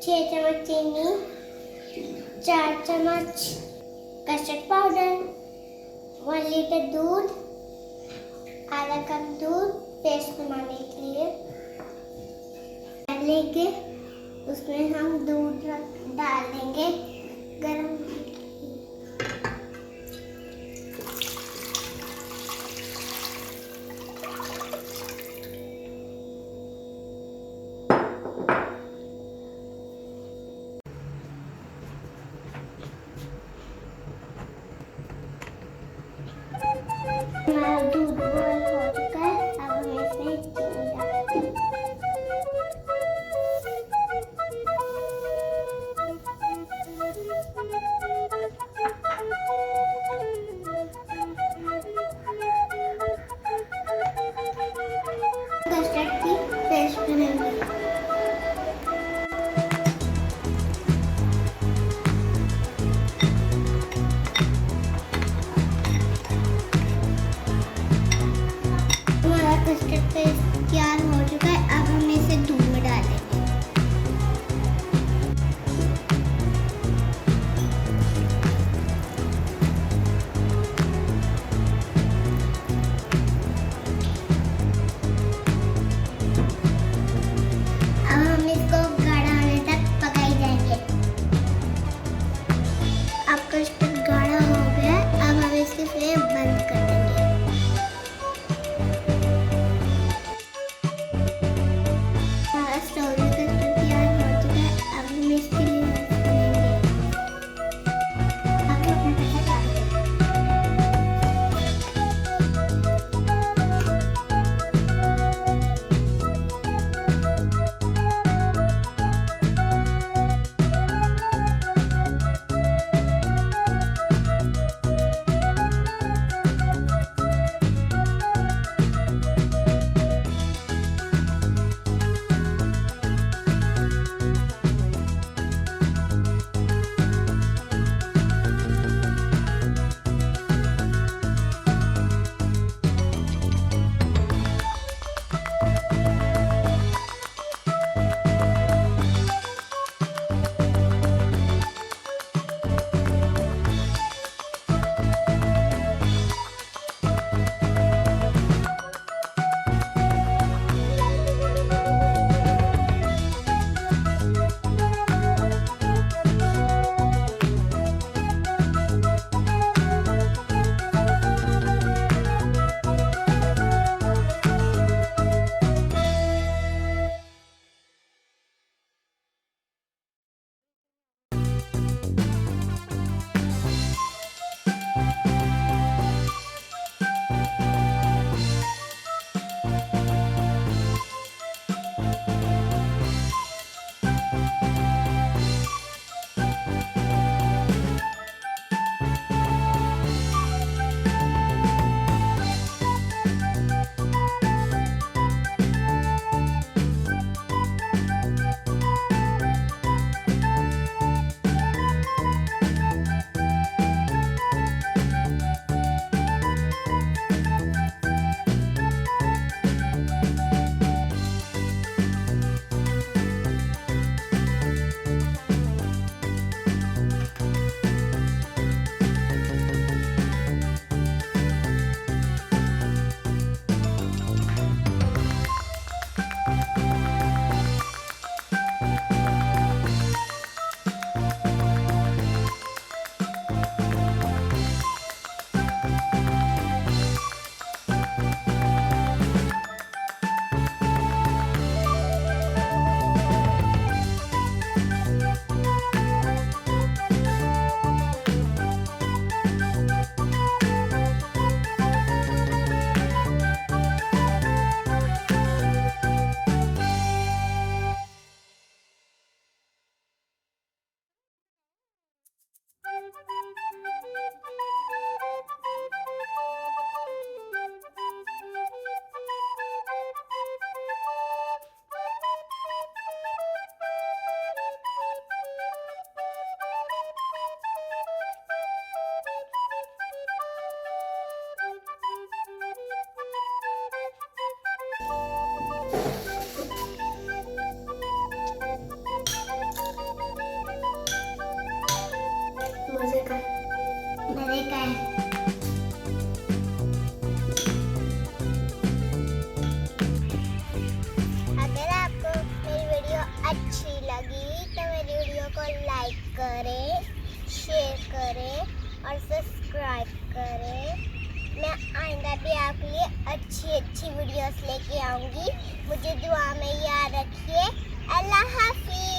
6 चम्मच चीनी, 4 चम्मच कस्टर्ड पाउडर, 1 लीटर दूध, आधा कप दूध पेस्ट बनाने के लिए लेके उसमें हम दूध डाल देंगे गरम। हमारा दूध बॉयल हो चुका है, अब हम इसमें चीनी डालते हैं। कस्टर्ड की पेस्ट बनाएंगे। कस्टर्ड पेस्ट तैयार हो चुका है, अब हम इसे दूध में डालेंगे। अब हम इसको गाढ़ा होने तक पकाई जाएंगे। अब कस्टर्ड गाढ़ा हो गया, अब हम इसकी फ्लेम बंद कर देंगे। मजे काय? बरे काय? अगर आपको मेरी वीडियो अच्छी लगी तो मेरी वीडियो को लाइक करें, शेयर करें और सब्सक्राइब करें। मैं आइंदा भी आपके लिए अच्छी वीडियोस लेके आऊँगी। मुझे दुआ में याद रखिए। अल्लाह हाफिज़।